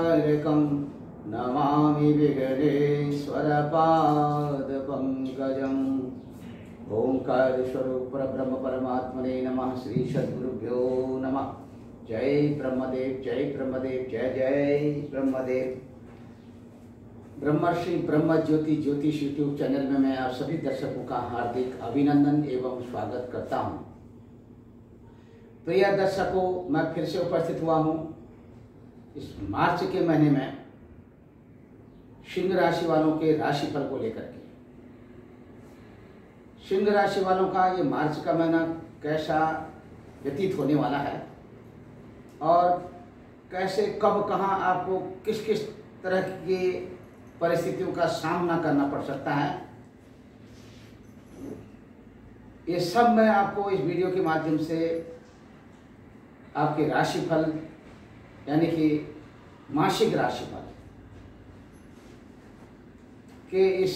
तारकं नमामि विघ्नेश्वरपादपङ्कजम्। ओंकार स्वरूप ब्रह्म परमात्मने नमः। श्री सद्गुरुभ्यो नमः। जय ब्रह्मदेव, जय ब्रह्मदेव, जय जय ब्रह्मदेव। ब्रह्मर्षि ब्रह्म ज्योति ज्योतिष यूट्यूब चैनल में मैं आप सभी दर्शकों का हार्दिक अभिनंदन एवं स्वागत करता हूं। प्रिय दर्शकों, मैं फिर से उपस्थित हुआ हूं इस मार्च के महीने में सिंह राशि वालों के राशिफल को लेकर के। सिंह राशि वालों का ये मार्च का महीना कैसा व्यतीत होने वाला है और कैसे कब कहां आपको किस किस तरह की परिस्थितियों का सामना करना पड़ सकता है, ये सब मैं आपको इस वीडियो के माध्यम से आपके राशिफल यानी कि मासिक राशिफल के इस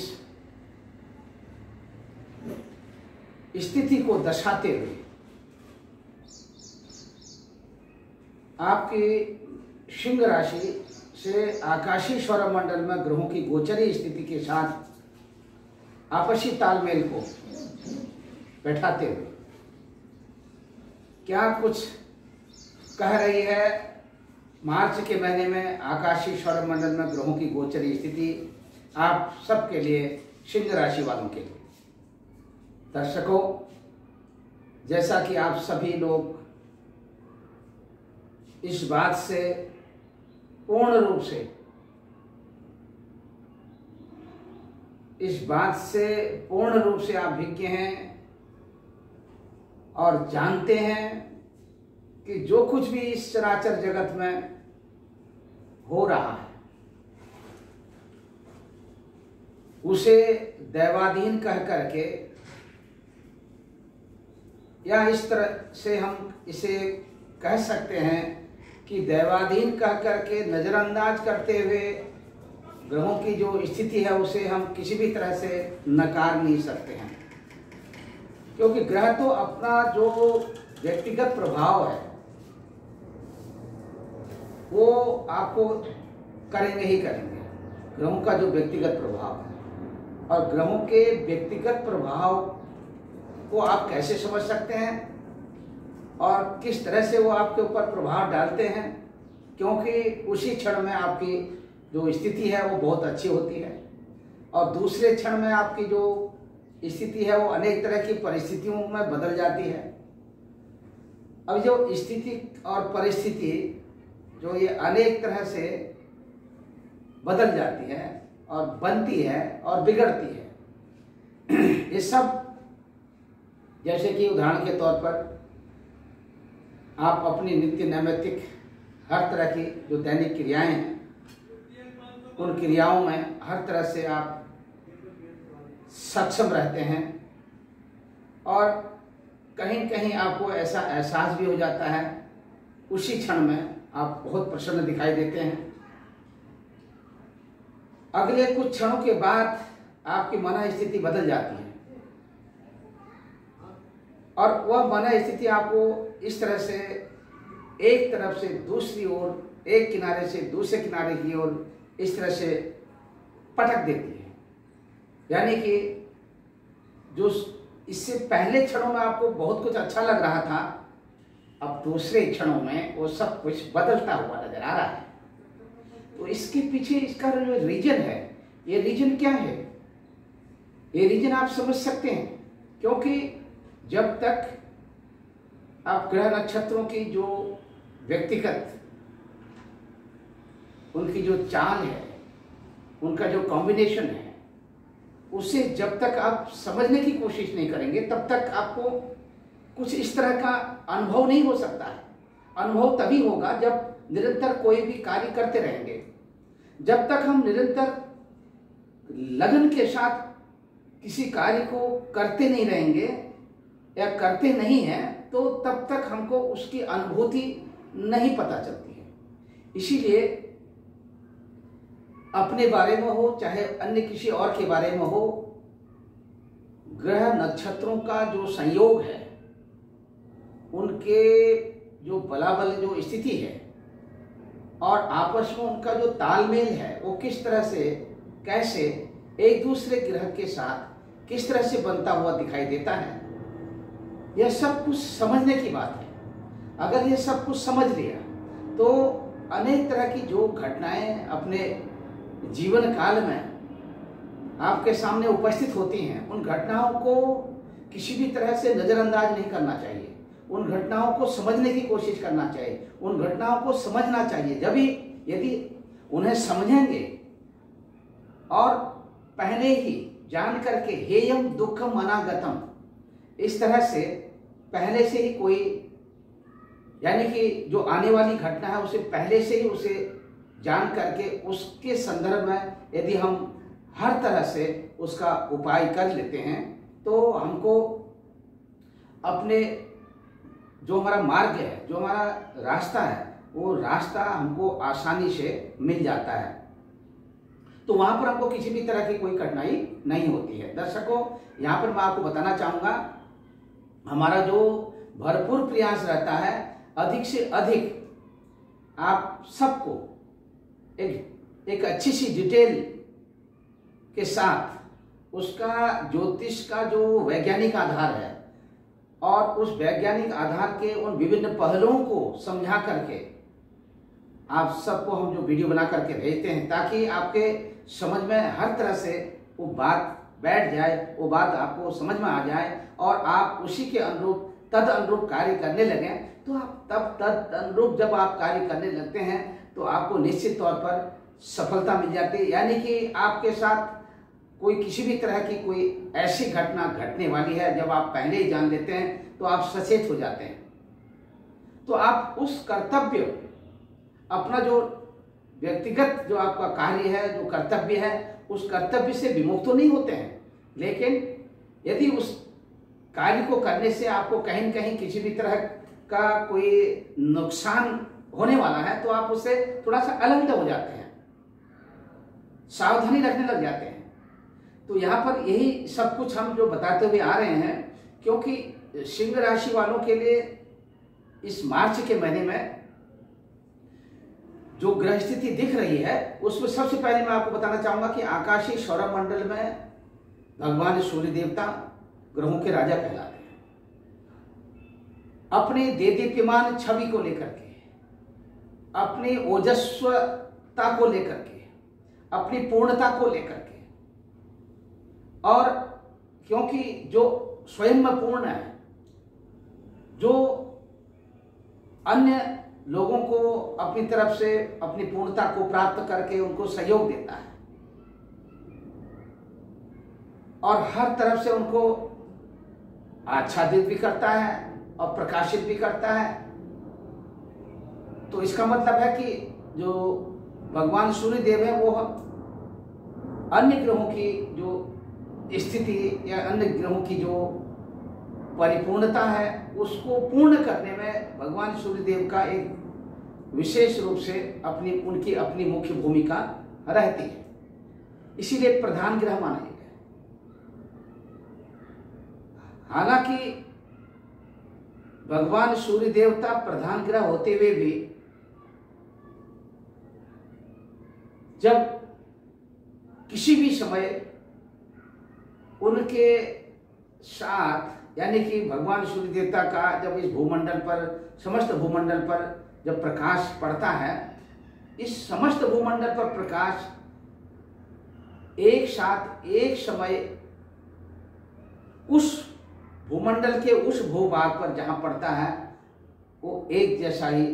स्थिति को दर्शाते हुए आपकी सिंह राशि से आकाशीय सौरमंडल में ग्रहों की गोचरी स्थिति के साथ आपसी तालमेल को बैठाते हुए क्या कुछ कह रही है मार्च के महीने में आकाशीय सौरमंडल में ग्रहों की गोचरी स्थिति आप सबके लिए, सिंह राशि वालों के लिए। दर्शकों, जैसा कि आप सभी लोग इस बात से पूर्ण रूप से आप विज्ञ हैं और जानते हैं कि जो कुछ भी इस चराचर जगत में हो रहा है उसे दैवाधीन कह करके, या इस तरह से हम इसे कह सकते हैं कि दैवाधीन कह करके नज़रअंदाज करते हुए ग्रहों की जो स्थिति है उसे हम किसी भी तरह से नकार नहीं सकते हैं, क्योंकि ग्रह तो अपना जो व्यक्तिगत प्रभाव है वो आपको करेंगे ही करेंगे। ग्रहों का जो व्यक्तिगत प्रभाव है, और ग्रहों के व्यक्तिगत प्रभाव को आप कैसे समझ सकते हैं और किस तरह से वो आपके ऊपर प्रभाव डालते हैं, क्योंकि उसी क्षण में आपकी जो स्थिति है वो बहुत अच्छी होती है और दूसरे क्षण में आपकी जो स्थिति है वो अनेक तरह की परिस्थितियों में बदल जाती है। अब जो स्थिति और परिस्थिति जो ये अनेक तरह से बदल जाती है और बनती है और बिगड़ती है, ये सब जैसे कि उदाहरण के तौर पर आप अपनी नित्य नैमित्तिक हर तरह की जो दैनिक क्रियाएं हैं उन क्रियाओं में हर तरह से आप सक्षम रहते हैं और कहीं कहीं आपको ऐसा एहसास भी हो जाता है, उसी क्षण में आप बहुत प्रसन्न दिखाई देते हैं। अगले कुछ क्षणों के बाद आपकी मन स्थिति बदल जाती है और वह मन स्थिति आपको इस तरह से एक तरफ से दूसरी ओर, एक किनारे से दूसरे किनारे की ओर इस तरह से पटक देती है। यानी कि जो इससे पहले क्षणों में आपको बहुत कुछ अच्छा लग रहा था, अब दूसरे क्षणों में वो सब कुछ बदलता हुआ नजर आ रहा है। तो इसके पीछे इसका जो रीजन है, ये रीजन क्या है? ये रीजन आप समझ सकते हैं, क्योंकि जब तक आप ग्रह नक्षत्रों की जो व्यक्तिगत उनकी जो चाल है, उनका जो कॉम्बिनेशन है, उसे जब तक आप समझने की कोशिश नहीं करेंगे तब तक आपको कुछ इस तरह का अनुभव नहीं हो सकता है। अनुभव तभी होगा जब निरंतर कोई भी कार्य करते रहेंगे। जब तक हम निरंतर लगन के साथ किसी कार्य को करते नहीं रहेंगे या करते नहीं हैं, तो तब तक हमको उसकी अनुभूति नहीं पता चलती है। इसीलिए अपने बारे में हो चाहे अन्य किसी और के बारे में हो, ग्रह नक्षत्रों का जो संयोग है, उनके जो बलाबल जो स्थिति है, और आपस में उनका जो तालमेल है वो किस तरह से, कैसे एक दूसरे ग्रह के साथ किस तरह से बनता हुआ दिखाई देता है, यह सब कुछ समझने की बात है। अगर ये सब कुछ समझ लिया तो अनेक तरह की जो घटनाएं अपने जीवन काल में आपके सामने उपस्थित होती हैं, उन घटनाओं को किसी भी तरह से नज़रअंदाज नहीं करना चाहिए। उन घटनाओं को समझने की कोशिश करना चाहिए, उन घटनाओं को समझना चाहिए। जब भी यदि उन्हें समझेंगे और पहले ही जान करके हेयम दुखम अनागतम, इस तरह से पहले से ही कोई, यानी कि जो आने वाली घटना है उसे पहले से ही उसे जान करके उसके संदर्भ में यदि हम हर तरह से उसका उपाय कर लेते हैं तो हमको अपने जो हमारा मार्ग है, जो हमारा रास्ता है, वो रास्ता हमको आसानी से मिल जाता है। तो वहां पर हमको किसी भी तरह की कोई कठिनाई नहीं होती है। दर्शकों, यहाँ पर मैं आपको बताना चाहूँगा, हमारा जो भरपूर प्रयास रहता है अधिक से अधिक आप सबको एक अच्छी सी डिटेल के साथ उसका ज्योतिष का जो वैज्ञानिक आधार है और उस वैज्ञानिक आधार के उन विभिन्न पहलुओं को समझा करके आप सबको हम जो वीडियो बना करके भेजते हैं, ताकि आपके समझ में हर तरह से वो बात बैठ जाए, वो बात आपको समझ में आ जाए और आप उसी के अनुरूप तद अनुरूप कार्य करने लगें। तो आप तब तद अनुरूप जब आप कार्य करने लगते हैं तो आपको निश्चित तौर पर सफलता मिल जाती है। यानी कि आपके साथ कोई किसी भी तरह की कोई ऐसी घटना घटने वाली है, जब आप पहले ही जान लेते हैं तो आप सचेत हो जाते हैं। तो आप उस कर्तव्य, अपना जो व्यक्तिगत जो आपका कार्य है, जो कर्तव्य है, उस कर्तव्य से विमुक्त तो नहीं होते हैं, लेकिन यदि उस कार्य को करने से आपको कहीं न कहीं किसी भी तरह का कोई नुकसान होने वाला है तो आप उससे थोड़ा सा अलग हो जाते हैं, सावधानी रखने लग जाते हैं। तो यहाँ पर यही सब कुछ हम जो बताते हुए आ रहे हैं, क्योंकि सिंह राशि वालों के लिए इस मार्च के महीने में जो ग्रह स्थिति दिख रही है उसमें सबसे पहले मैं आपको बताना चाहूंगा कि आकाशीय सौरमंडल में भगवान सूर्य देवता ग्रहों के राजा कहलाते हैं। अपने देदीप्यमान छवि को लेकर के, अपनी ओजस्वता को लेकर के, अपनी पूर्णता को लेकर के, और क्योंकि जो स्वयं में पूर्ण है, जो अन्य लोगों को अपनी तरफ से अपनी पूर्णता को प्राप्त करके उनको सहयोग देता है और हर तरफ से उनको आच्छादित भी करता है और प्रकाशित भी करता है। तो इसका मतलब है कि जो भगवान सूर्य देव है वो अन्य ग्रहों की जो स्थिति या अन्य ग्रहों की जो परिपूर्णता है उसको पूर्ण करने में भगवान सूर्यदेव का एक विशेष रूप से उनकी अपनी मुख्य भूमिका रहती है। इसीलिए प्रधान ग्रह माने गए। हालांकि भगवान सूर्य देवता प्रधान ग्रह होते हुए भी जब किसी भी समय उनके साथ, यानी कि भगवान सूर्य देवता का जब इस भूमंडल पर, समस्त भूमंडल पर जब प्रकाश पड़ता है, इस समस्त भूमंडल पर प्रकाश एक साथ एक समय उस भूमंडल के उस भूभाग पर जहां पड़ता है वो एक जैसा ही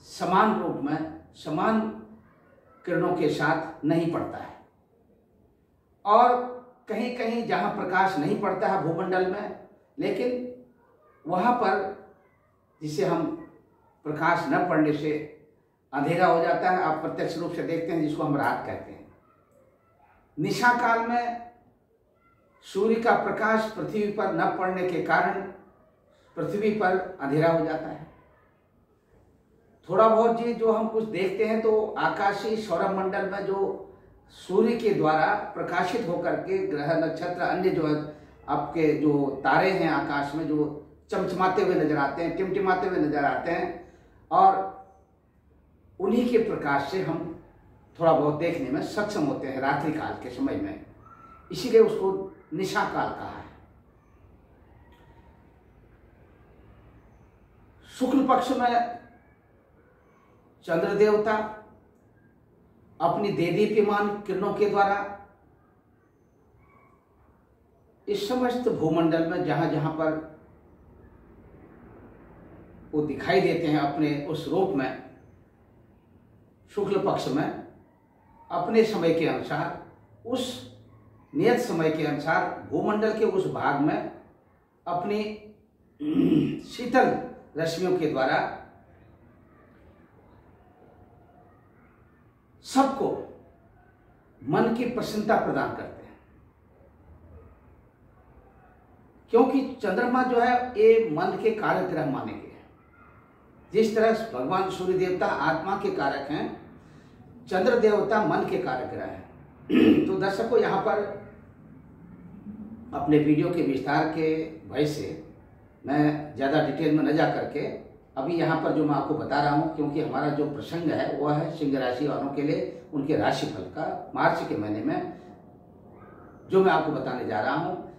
समान रूप में समान किरणों के साथ नहीं पड़ता है। और कहीं कहीं जहां प्रकाश नहीं पड़ता है भूमंडल में, लेकिन वहां पर जिसे हम प्रकाश न पड़ने से अंधेरा हो जाता है, आप प्रत्यक्ष रूप से देखते हैं, जिसको हम रात कहते हैं। निशा काल में सूर्य का प्रकाश पृथ्वी पर न पड़ने के कारण पृथ्वी पर अंधेरा हो जाता है। थोड़ा बहुत जी जो हम कुछ देखते हैं तो आकाशीय सौरमंडल में जो सूर्य के द्वारा प्रकाशित होकर के ग्रह नक्षत्र अन्य जो आपके जो तारे हैं आकाश में जो चमचमाते हुए नजर आते हैं, टिमटिमाते हुए नजर आते हैं, और उन्हीं के प्रकाश से हम थोड़ा बहुत देखने में सक्षम होते हैं रात्रि काल के समय में, इसीलिए उसको निशा काल कहा है। शुक्ल पक्ष में चंद्र देवता अपनी देदीप्यमान किरणों के द्वारा इस समस्त भूमंडल में जहां जहां पर वो दिखाई देते हैं अपने उस रूप में, शुक्ल पक्ष में अपने समय के अनुसार, उस नियत समय के अनुसार भूमंडल के उस भाग में अपनी शीतल रश्मियों के द्वारा सबको मन की प्रसन्नता प्रदान करते हैं। क्योंकि चंद्रमा जो है ये मन के कारक ग्रह माने गए हैं। जिस तरह भगवान सूर्य देवता आत्मा के कारक हैं, चंद्र देवता मन के कारक ग्रह हैं। तो दर्शकों, यहाँ पर अपने वीडियो के विस्तार के भय से मैं ज़्यादा डिटेल में न जा करके अभी यहाँ पर जो मैं आपको बता रहा हूँ, क्योंकि हमारा जो प्रसंग है वह है सिंह राशि वालों के लिए उनके राशिफल का मार्च के महीने में जो मैं आपको बताने जा रहा हूँ।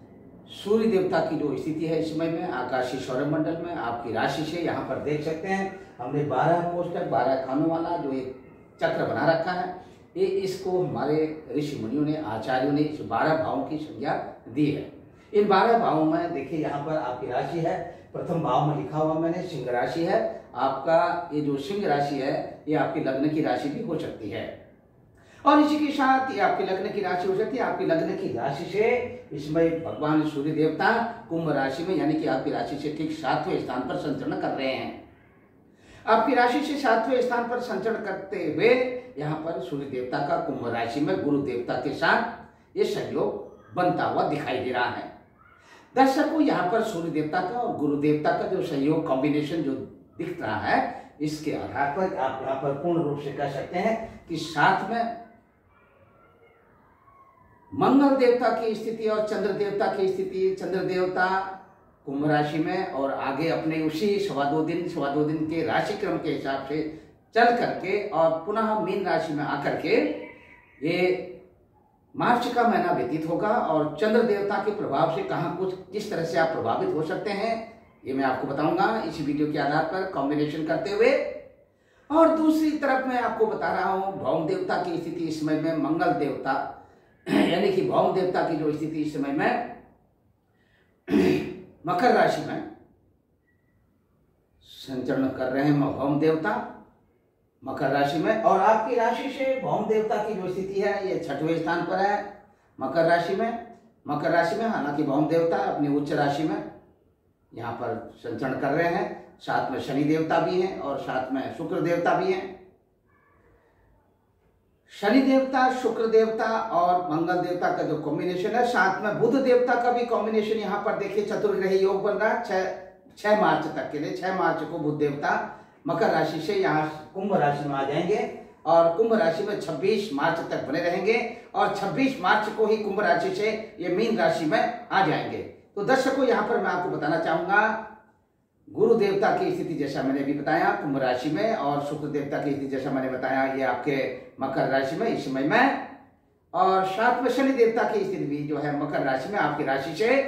सूर्य देवता की जो स्थिति है इस समय में आकाशीय सौरमंडल में आपकी राशि से यहाँ पर देख सकते हैं, हमने 12 कोष्टक 12 खानों वाला जो एक चक्र बना रखा है। ये इसको हमारे ऋषि मुनियों ने, आचार्यों ने इस 12 भावों की संज्ञा दी है। इन 12 भावों में देखिए यहाँ पर आपकी राशि है, प्रथम भाव में लिखा हुआ मैंने सिंह राशि है। आपका ये जो सिंह राशि है ये आपकी लग्न की राशि भी हो सकती है, और इसी के साथ ये आपकी लग्न की राशि हो सकती है। आपकी लग्न की राशि से इसमें भगवान सूर्य देवता कुंभ राशि में, यानी कि आपकी राशि से ठीक 7वें स्थान पर संचरण कर रहे हैं। आपकी राशि से 7वें स्थान पर संचरण करते हुए यहाँ पर सूर्य देवता का कुंभ राशि में गुरु देवता के साथ ये सहयोग बनता हुआ दिखाई दे रहा है। दर्शकों, यहाँ पर सूर्य देवता का और गुरु देवता का जो सहयोग कॉम्बिनेशन जो दिख रहा है, इसके आधार पर आप यहाँ पर पूर्ण रूप से कह सकते हैं कि साथ में मंगल देवता की स्थिति और चंद्र देवता की स्थिति, चंद्र देवता कुंभ राशि में और आगे अपने उसी सवा दो दिन के राशि क्रम के हिसाब से चल करके और पुनः मीन राशि में आकर के ये मार्च का महीना व्यतीत होगा। और चंद्र देवता के प्रभाव से कहाँ कुछ किस तरह से आप प्रभावित हो सकते हैं ये मैं आपको बताऊंगा इस वीडियो के आधार पर कॉम्बिनेशन करते हुए। और दूसरी तरफ मैं आपको बता रहा हूँ भौम देवता की स्थिति इस समय में, मंगल देवता यानी कि भौम देवता की जो स्थिति इस समय में मकर राशि में संचरण कर रहे हैं भौम देवता मकर राशि में। और आपकी राशि से भौम देवता की जो स्थिति है ये 6वें स्थान पर है मकर राशि में। हालांकि भौम देवता अपनी उच्च राशि में यहाँ पर संचरण कर रहे हैं, साथ में शनि देवता भी हैं और साथ में शुक्र देवता भी हैं। शनि देवता, शुक्र देवता और मंगल देवता का जो कॉम्बिनेशन है, साथ में बुध देवता का भी कॉम्बिनेशन यहाँ पर देखिए चतुर्ग्रही योग बन रहा है 6 मार्च तक के लिए। 6 मार्च को बुध देवता मकर राशि से यहाँ कुंभ राशि में आ जाएंगे और कुंभ राशि में 26 मार्च तक बने रहेंगे और 26 मार्च को ही कुंभ राशि से ये मीन राशि में आ जाएंगे। तो दर्शकों, यहाँ पर मैं आपको बताना चाहूंगा गुरु देवता की स्थिति जैसा मैंने भी बताया कुंभ राशि में, और शुक्र देवता की स्थिति जैसा मैंने बताया ये आपके मकर राशि में इस समय में, और साथ में शनि देवता की स्थिति भी जो है मकर राशि में। आपकी राशि से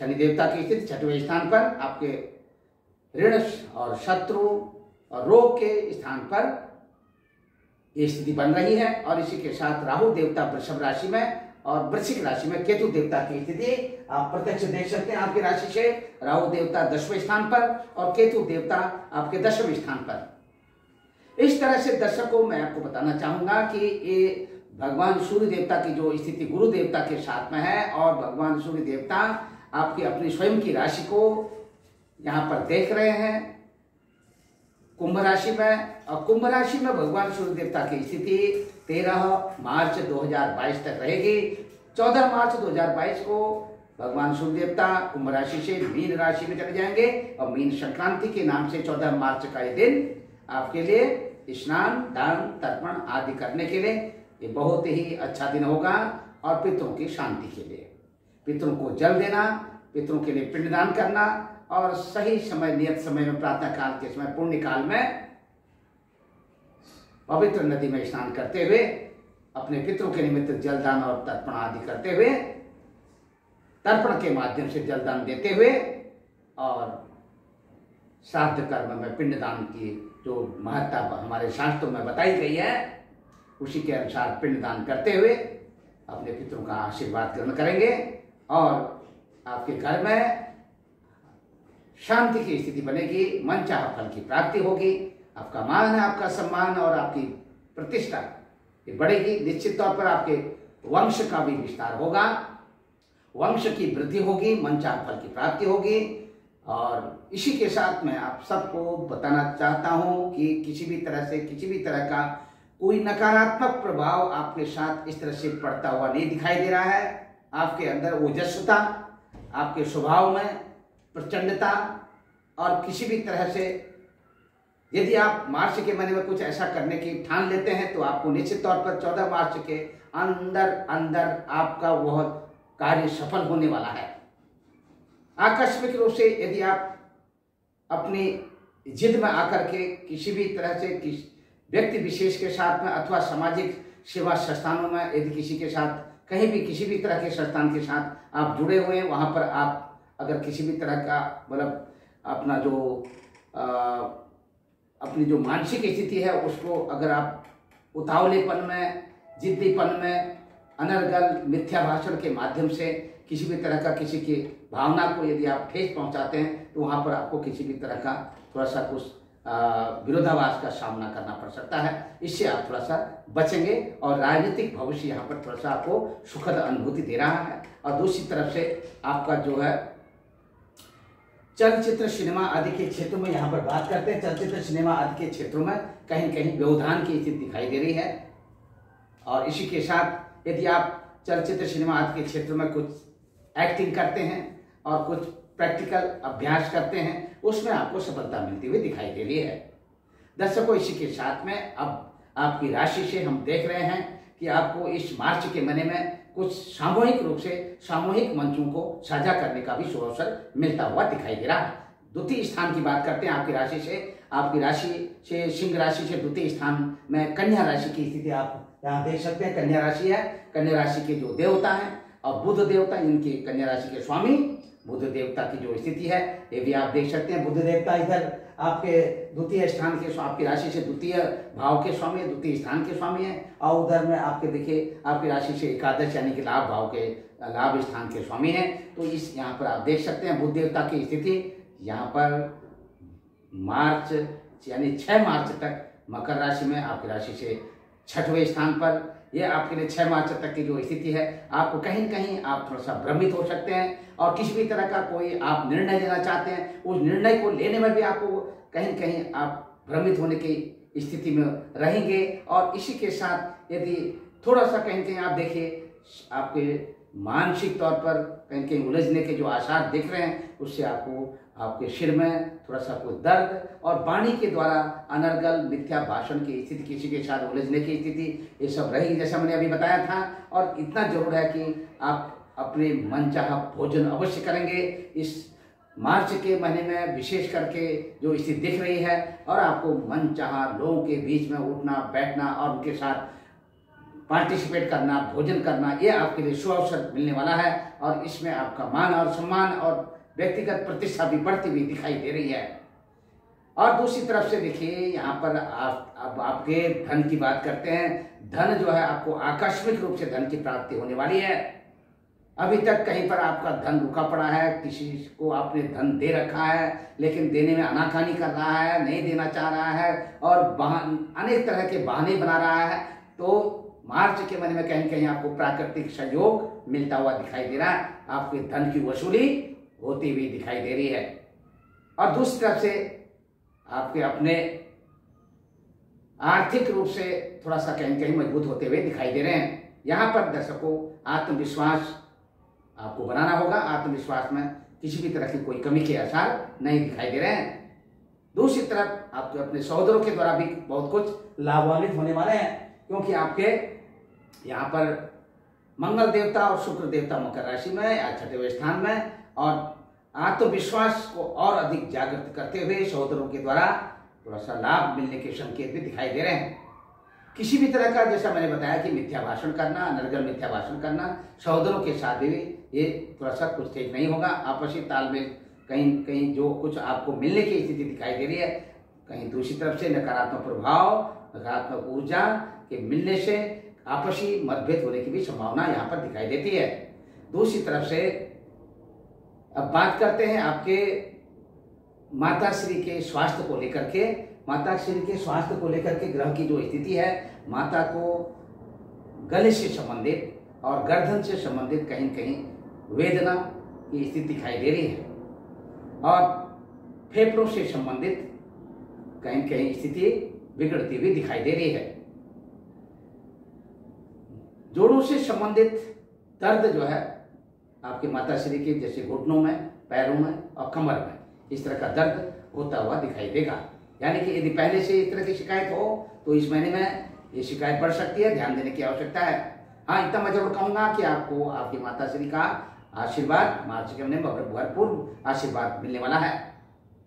शनि देवता की स्थिति 6वें स्थान पर आपके ऋण और शत्रु और रोग के स्थान पर ये स्थिति बन रही है। और इसी के साथ राहु देवता वृषभ राशि में और वृश्चिक राशि में केतु देवता की स्थिति आप प्रत्यक्ष देख सकते हैं। आपकी राशि से राहु देवता 10वें स्थान पर और केतु देवता आपके 10वें स्थान पर। इस तरह से दर्शकों मैं आपको बताना चाहूंगा कि ये भगवान सूर्य देवता की जो स्थिति गुरु देवता के साथ में है, और भगवान सूर्य देवता आपकी अपनी स्वयं की राशि को यहाँ पर देख रहे हैं कुंभ राशि में। और कुंभ राशि में भगवान सूर्य देवता की स्थिति 13 मार्च 2022 तक रहेगी। 14 मार्च 2022 को भगवान सूर्य देवता कुंभ राशि से मीन राशि में चले जाएंगे और मीन संक्रांति के नाम से 14 मार्च का ये दिन आपके लिए स्नान, दान, तर्पण आदि करने के लिए ये बहुत ही अच्छा दिन होगा। और पितरों की शांति के लिए पितरों को जल देना, पितरों के लिए पिंडदान करना और सही समय नियत समय में प्रातः काल के समय पुण्य काल में पवित्र नदी में स्नान करते हुए, अपने पितरों के निमित्त जलदान और तर्पण आदि करते हुए, तर्पण के माध्यम से जलदान देते हुए और श्राद्ध कर्म में पिंडदान की जो महत्ता हमारे शास्त्रों में बताई गई है, उसी के अनुसार पिंडदान करते हुए अपने पितरों का आशीर्वाद ग्रहण करेंगे और आपके घर में शांति की स्थिति बनेगी, मनचाहा फल की प्राप्ति होगी, आपका मान, आपका सम्मान और आपकी प्रतिष्ठा ये बढ़ेगी। निश्चित तौर पर आपके वंश का भी विस्तार होगा, वंश की वृद्धि होगी, मनचाहा फल की प्राप्ति होगी। और इसी के साथ मैं आप सबको बताना चाहता हूं कि किसी भी तरह का कोई नकारात्मक प्रभाव आपके साथ इस तरह से पड़ता हुआ नहीं दिखाई दे रहा है। आपके अंदर ओजस्वता, आपके स्वभाव में प्रचंडता और किसी भी तरह से यदि आप मार्च के महीने में कुछ ऐसा करने की ठान लेते हैं तो आपको निश्चित तौर पर 14 मार्च के अंदर आपका वह कार्य सफल होने वाला है। आकस्मिक रूप से यदि आप अपनी जिद में आकर के किसी भी तरह से व्यक्ति विशेष के साथ में अथवा सामाजिक सेवा संस्थानों में यदि किसी के साथ कहीं भी किसी भी तरह के संस्थान के साथ आप जुड़े हुए हैं, वहाँ पर आप अगर किसी भी तरह का मतलब अपना जो अपनी जो मानसिक स्थिति है उसको अगर आप उतावलेपन में, जिद्दीपन में, अनर्गल मिथ्या भाषण के माध्यम से किसी भी तरह का किसी की भावना को यदि आप ठेस पहुंचाते हैं तो वहाँ पर आपको किसी भी तरह का थोड़ा सा कुछ विरोधाभास का सामना करना पड़ सकता है। इससे आप थोड़ा सा बचेंगे और राजनीतिक भविष्य यहाँ पर थोड़ा सा आपको सुखद अनुभूति दे रहा है। और दूसरी तरफ से आपका जो है चलचित्र सिनेमा आदि के क्षेत्रों में यहाँ पर बात करते हैं, चलचित्र सिनेमा आदि के क्षेत्रों में कहीं कहीं व्यवधान की स्थिति दिखाई दे रही है। और इसी के साथ यदि आप चलचित्र सिनेमा आदि के क्षेत्र में कुछ एक्टिंग करते हैं और कुछ प्रैक्टिकल अभ्यास करते हैं, उसमें आपको सफलता मिलती हुई दिखाई दे रही है। दर्शकों, इसी के साथ में अब आपकी राशि से हम देख रहे हैं कि आपको इस मार्च के महीने में कुछ सामूहिक रूप से सामूहिक मंचों को साझा करने का भी शुभ अवसर मिलता हुआ दिखाई दे रहा है। द्वितीय स्थान की बात करते हैं आपकी राशि से सिंह राशि से द्वितीय स्थान में कन्या राशि की स्थिति आप यहाँ देख सकते हैं। कन्या राशि है, कन्या राशि के जो देवता हैं और बुध देवता, इनके कन्या राशि के स्वामी बुध देवता की जो स्थिति है ये भी आप देख सकते हैं। बुध देवता इधर आपके द्वितीय स्थान के, आपकी राशि से द्वितीय भाव के स्वामी है, द्वितीय स्थान के स्वामी है। और उधर में आपके देखिए आपकी राशि से एकादश यानी कि लाभ भाव के, लाभ स्थान के स्वामी है। तो इस यहाँ पर आप देख सकते हैं बुध देवता की स्थिति यहाँ पर मार्च यानी 6 मार्च तक मकर राशि में, आपकी राशि से 6वें स्थान पर। यह आपके लिए 6 मार्च तक की जो स्थिति है, आपको कहीं न कहीं आप थोड़ा सा भ्रमित हो सकते हैं और किसी भी तरह का कोई आप निर्णय लेना चाहते हैं, उस निर्णय को लेने में भी आपको कहीं न कहीं आप भ्रमित होने की स्थिति में रहेंगे। और इसी के साथ यदि थोड़ा सा कहीं कहीं आप देखिए आपके मानसिक तौर पर कहीं कहीं उलझने के जो आसार दिख रहे हैं, उससे आपको आपके सिर में थोड़ा सा कोई दर्द और वाणी के द्वारा अनर्गल मिथ्या भाषण की स्थिति, किसी के साथ उलझने की स्थिति, ये सब रहेगी जैसा मैंने अभी बताया था। और इतना जरूर है कि आप अपने मनचाहा भोजन अवश्य करेंगे इस मार्च के महीने में, विशेष करके जो स्थिति दिख रही है। और आपको मनचाहा लोगों के बीच में उठना बैठना और उनके साथ पार्टिसिपेट करना, भोजन करना, ये आपके लिए शुभ अवसर मिलने वाला है। और इसमें आपका मान और सम्मान और व्यक्तिगत प्रतिष्ठा भी बढ़ती हुई दिखाई दे रही है। और दूसरी तरफ से देखिए यहाँ पर अब आपके धन की बात करते हैं। धन जो है आपको आकस्मिक रूप से धन की प्राप्ति होने वाली है। अभी तक कहीं पर आपका धन रुका पड़ा है, किसी को आपने धन दे रखा है लेकिन देने में आनाकानी कर रहा है, नहीं देना चाह रहा है और अनेक तरह के बहाने बना रहा है। तो मार्च के महीने में कहीं कहीं आपको प्राकृतिक सहयोग मिलता हुआ दिखाई दे रहा है, आपके धन की वसूली होती हुई दिखाई दे रही है। और दूसरी तरफ से आपके अपने आर्थिक रूप से थोड़ा सा कहीं कहीं मजबूत होते हुए दिखाई दे रहे हैं। यहाँ पर दर्शकों आत्मविश्वास आपको बनाना होगा, आत्मविश्वास में किसी भी तरह की कोई कमी के आसार नहीं दिखाई दे रहे हैं। दूसरी तरफ आपके अपने सहोदरों के द्वारा भी बहुत कुछ लाभान्वित होने वाले हैं, क्योंकि आपके यहाँ पर मंगल देवता और शुक्र देवता मकर राशि में या 6वें स्थान में, और आत्मविश्वास को और अधिक जागृत करते हुए सहोदरों के द्वारा थोड़ा सा लाभ मिलने के संकेत भी दिखाई दे रहे हैं। किसी भी तरह का, जैसा मैंने बताया कि मिथ्या भाषण करना, अनर्गल मिथ्या भाषण करना, सहोदरों के साथ भी ये थोड़ा सा कुछ ठीक नहीं होगा। आपसी तालमेल कहीं कहीं जो कुछ आपको मिलने की स्थिति दिखाई दे रही है, कहीं दूसरी तरफ से नकारात्मक प्रभाव, नकारात्मक ऊर्जा के मिलने से आपसी मतभेद होने की भी संभावना यहाँ पर दिखाई देती है। दूसरी तरफ से अब बात करते हैं आपके माताश्री के स्वास्थ्य को लेकर के। माताश्री के स्वास्थ्य को लेकर के ग्रह की जो स्थिति है, माता को गले से संबंधित और गर्दन से संबंधित कहीं कहीं वेदना की स्थिति दिखाई दे रही है, और फेफड़ों से संबंधित कहीं कहीं स्थिति बिगड़ती हुई दिखाई दे रही है। जोड़ों से संबंधित दर्द जो है आपके माताश्री के, जैसे घुटनों में, पैरों में और कमर में, इस तरह का दर्द होता हुआ दिखाई देगा। यानी कि यदि पहले से इस तरह की शिकायत हो तो इस महीने में ये शिकायत बढ़ सकती है, ध्यान देने की आवश्यकता है। हाँ, इतना मैं जरूर कहूंगा कि आपको आपकी माताश्री का आशीर्वाद मार्च के महीने में भरपूर आशीर्वाद मिलने वाला है।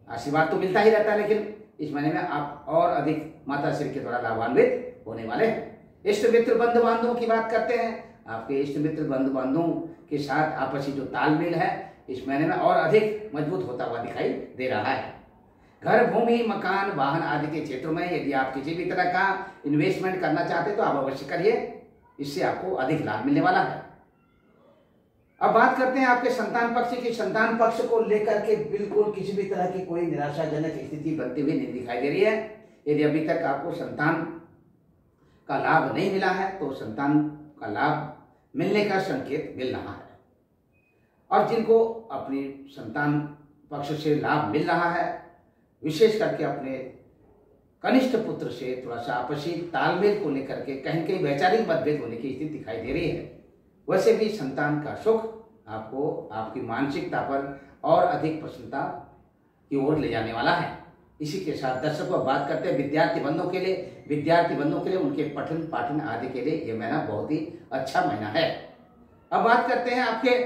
आशीर्वाद तो मिलता ही रहता है, लेकिन इस महीने में आप और अधिक माताश्री के द्वारा लाभान्वित होने वाले हैं। इष्ट मित्र बंधु बांधवों की बात करते हैं। आपके इष्ट मित्र बंधु बांधवों के साथ आपसी जो तालमेल है इस महीने में और अधिक मजबूत होता हुआ दिखाई दे रहा है। घर, भूमि, मकान, वाहन आदि के क्षेत्रों में यदि आप किसी भी तरह का इन्वेस्टमेंट करना चाहते हैं तो आप अवश्य करिए, इससे आपको अधिक लाभ मिलने वाला है। अब बात करते हैं आपके संतान पक्ष की। संतान पक्ष को लेकर के बिल्कुल किसी भी तरह की कोई निराशाजनक स्थिति बनती हुई नहीं दिखाई दे रही है। यदि अभी तक आपको संतान का लाभ नहीं मिला है तो संतान का लाभ मिलने का संकेत मिल रहा है, और जिनको अपनी संतान पक्ष से लाभ मिल रहा है, विशेष करके अपने कनिष्ठ पुत्र से थोड़ा सा आपसी तालमेल को लेकर के कहीं कहीं वैचारिक मतभेद होने की स्थिति दिखाई दे रही है। वैसे भी संतान का सुख आपको आपकी मानसिकता पर और अधिक प्रसन्नता की ओर ले जाने वाला है। इसी के साथ दर्शकों बात करते हैं विद्यार्थी बंधुओं के लिए। विद्यार्थी बंधुओं के लिए उनके पठन पाठन आदि के लिए यह महीना बहुत ही अच्छा महीना है। अब बात करते हैं आपके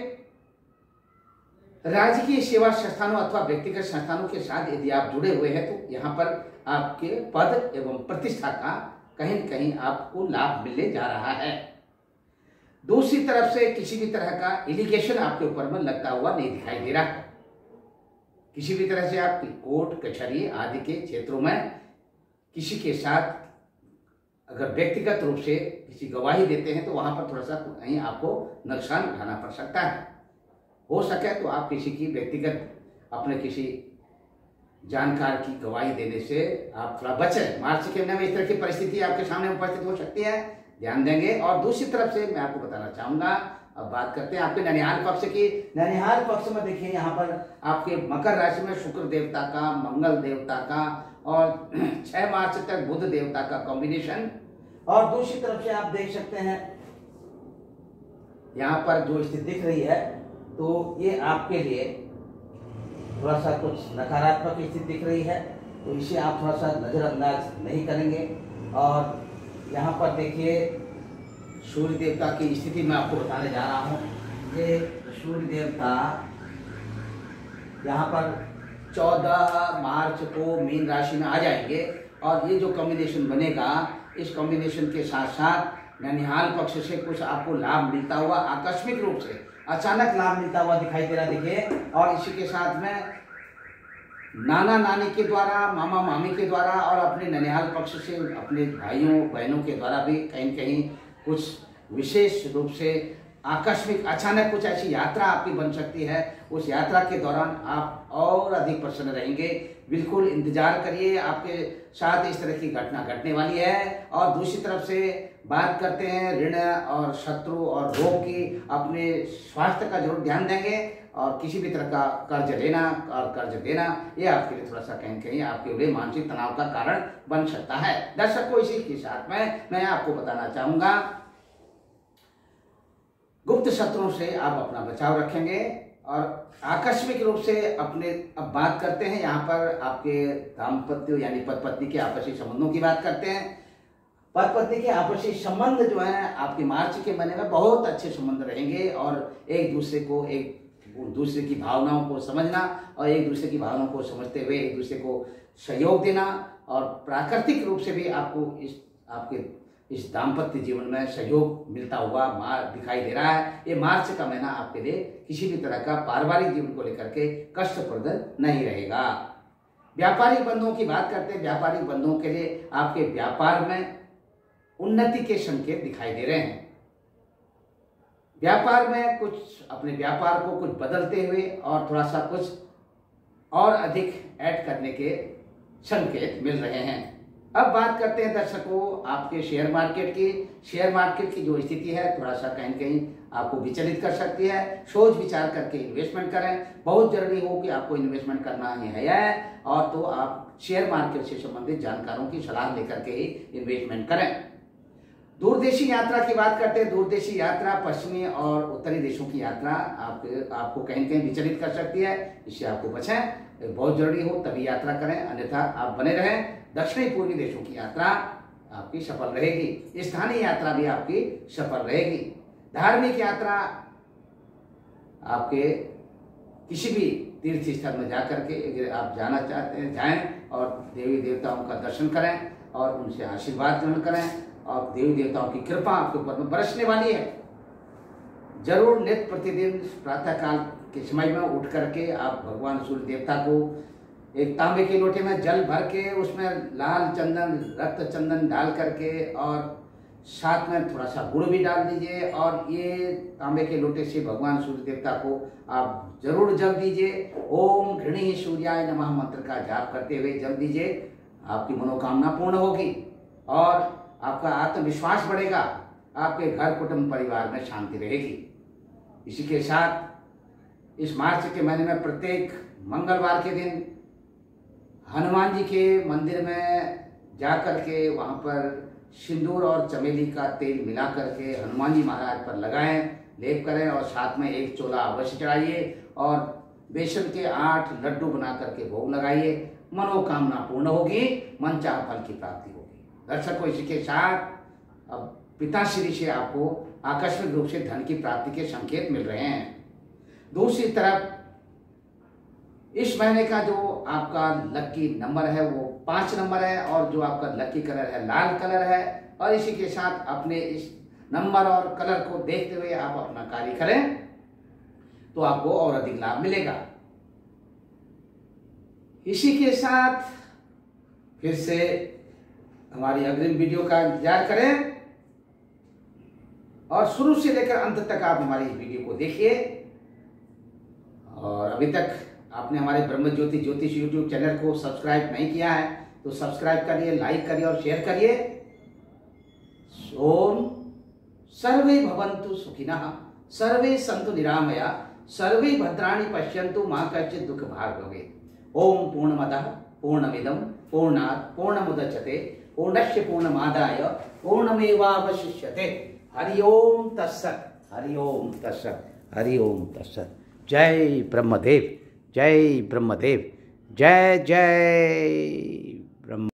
राजकीय सेवा संस्थानों अथवा व्यक्तिगत संस्थानों के साथ यदि आप जुड़े हुए हैं तो यहाँ पर आपके पद एवं प्रतिष्ठा का कहीं न कहीं आपको लाभ मिलने जा रहा है। दूसरी तरफ से किसी भी तरह का एलिगेशन आपके ऊपर में लगता हुआ नहीं दिखाई दे रहा है। किसी भी तरह से आप कोर्ट कचहरी आदि के क्षेत्रों में किसी के साथ अगर व्यक्तिगत रूप से किसी गवाही देते हैं तो वहां पर थोड़ा सा कहीं आपको नुकसान उठाना पड़ सकता है। हो सके तो आप किसी की व्यक्तिगत अपने किसी जानकार की गवाही देने से आप थोड़ा बचें। मार्च के महीने में इस तरह की परिस्थिति आपके सामने उपस्थित हो सकती है, ध्यान देंगे। और दूसरी तरफ से मैं आपको बताना चाहूंगा, अब बात करते हैं आपके ननिहाल पक्ष की। ननिहाल पक्ष में देखिए यहाँ पर आपके मकर राशि में शुक्र देवता का, मंगल देवता का और 6 मार्च तक बुध देवता का कॉम्बिनेशन, और दूसरी तरफ से आप देख सकते हैं यहाँ पर जो स्थिति दिख रही है तो ये आपके लिए थोड़ा सा कुछ नकारात्मक स्थिति दिख रही है, तो इसे आप थोड़ा सा नजरअंदाज नहीं करेंगे। और यहाँ पर देखिए सूर्य देवता की स्थिति मैं आपको बताने जा रहा हूँ। ये सूर्य देवता यहाँ पर 14 मार्च को मीन राशि में आ जाएंगे, और ये जो कॉम्बिनेशन बनेगा, इस कॉम्बिनेशन के साथ साथ ननिहाल पक्ष से कुछ आपको लाभ मिलता हुआ, आकस्मिक रूप से अचानक लाभ मिलता हुआ दिखाई दे रहा देखिए। और इसी के साथ में नाना नानी के द्वारा, मामा मामी के द्वारा और अपने ननिहाल पक्ष से अपने भाइयों बहनों के द्वारा भी कहीं कहीं कुछ विशेष रूप से आकस्मिक अचानक कुछ ऐसी यात्रा आपकी बन सकती है। उस यात्रा के दौरान आप और अधिक प्रसन्न रहेंगे। बिल्कुल इंतजार करिए, आपके साथ इस तरह की घटना घटने वाली है। और दूसरी तरफ से बात करते हैं ऋण और शत्रु और रोग की, अपने स्वास्थ्य का जरूर ध्यान देंगे। और किसी भी तरह का कर्ज लेना और कर्ज देना ये आपके लिए थोड़ा सा कहीं कहीं आपके लिए मानसिक तनाव का कारण बन सकता है। दर्शकों इसी के साथ में मैं आपको बताना चाहूंगा, गुप्त शत्रुओं से आप अपना बचाव रखेंगे। और आकस्मिक रूप से अपने, अब बात करते हैं यहाँ पर आपके दाम्पत्य यानी पति पत्नी के आपसी संबंधों की बात करते हैं। पति पत्नी के आपसी संबंध जो है आपके मार्च के महीने में बहुत अच्छे संबंध रहेंगे, और एक दूसरे की भावनाओं को समझना और एक दूसरे की भावनाओं को समझते हुए एक दूसरे को सहयोग देना, और प्राकृतिक रूप से भी आपको इस आपके इस दाम्पत्य जीवन में सहयोग मिलता हुआ दिखाई दे रहा है। ये मार्च का महीना आपके लिए किसी भी तरह का पारिवारिक जीवन को लेकर के कष्टप्रद नहीं रहेगा। व्यापारिक बंधुओं की बात करते हैं। व्यापारिक बंधुओं के लिए आपके व्यापार में उन्नति के संकेत दिखाई दे रहे हैं। व्यापार में कुछ अपने व्यापार को कुछ बदलते हुए और थोड़ा सा कुछ और अधिक ऐड करने के संकेत मिल रहे हैं। अब बात करते हैं दर्शकों आपके शेयर मार्केट की। शेयर मार्केट की जो स्थिति है थोड़ा सा कहीं कहीं आपको विचलित कर सकती है। सोच विचार करके इन्वेस्टमेंट करें। बहुत जरूरी हो कि आपको इन्वेस्टमेंट करना ही है और तो आप शेयर मार्केट से संबंधित जानकारों की सलाह लेकर के ही इन्वेस्टमेंट करें। दूरदेशी यात्रा की बात करते हैं। दूरदेशी यात्रा पश्चिमी और उत्तरी देशों की यात्रा आपको कहीं कहीं विचलित कर सकती है। इससे आपको बचें। बहुत जरूरी हो तभी यात्रा करें, अन्यथा आप बने रहें। दक्षिणी पूर्वी देशों की यात्रा आपकी सफल रहेगी। स्थानीय यात्रा भी आपकी सफल रहेगी। धार्मिक यात्रा आपके किसी भी तीर्थ स्थल में जाकर के अगर आप जाना चाहते हैं जाएं और देवी देवताओं का दर्शन करें और उनसे आशीर्वाद ग्रहण करें और देवी देवताओं की कृपा आपके ऊपर में बरसने वाली है। जरूर नित्य प्रतिदिन प्रातः काल के समय में उठ करके आप भगवान सूर्य देवता को एक तांबे के लोटे में जल भर के उसमें लाल चंदन रक्त चंदन डाल करके और साथ में थोड़ा सा गुड़ भी डाल दीजिए और ये तांबे के लोटे से भगवान सूर्य देवता को आप जरूर जल दीजिए। ओम घृणी सूर्याय नमः मंत्र का जाप करते हुए जल दीजिए। आपकी मनोकामना पूर्ण होगी और आपका आत्मविश्वास बढ़ेगा। आपके घर कुटुंब परिवार में शांति रहेगी। इसी के साथ इस मार्च के महीने में प्रत्येक मंगलवार के दिन हनुमान जी के मंदिर में जाकर के वहाँ पर सिंदूर और चमेली का तेल मिला करके हनुमान जी महाराज पर लगाएं, लेप करें और साथ में एक चोला अवश्य चढ़ाइए और बेसन के 8 लड्डू बना करके भोग लगाइए। मनोकामना पूर्ण होगी, मनचाह फल की प्राप्ति होगी। दर्शकों इसी के साथ अब पिताश्री से आपको आकस्मिक रूप से धन की प्राप्ति के संकेत मिल रहे हैं। दूसरी तरफ इस महीने का जो आपका लकी नंबर है वो 5 नंबर है और जो आपका लकी कलर है लाल कलर है। और इसी के साथ अपने इस नंबर और कलर को देखते हुए आप अपना कार्य करें तो आपको और अधिक लाभ मिलेगा। इसी के साथ फिर से हमारी अग्रिम वीडियो का इंतजार करें और शुरू से लेकर अंत तक आप हमारी इस वीडियो को देखिए। और अभी तक आपने हमारे ब्रह्म ज्योति ज्योतिष यूट्यूब चैनल को सब्सक्राइब नहीं किया है तो सब्सक्राइब करिए, लाइक करिए और शेयर करिए। ओम सर्वे भवन्तु सुखिनः, सर्वे सन्तु निरामया, सर्वे भद्राणि पश्यन्तु मा कश्चित् दुःख भाग् भवेत्। ओम पूर्णमदः पूर्णमिदं पूर्णात् पूर्णमुदच्यते पूर्णस्य पूर्णमादाय पूर्णमेवावशिष्यते। हरि ओम तत्सत्, हरि ओम तत्सत्, हरि ओम तत्सत्। जय ब्रह्मदेव, जय ब्रह्मदेव, जय जय ब्रह्म।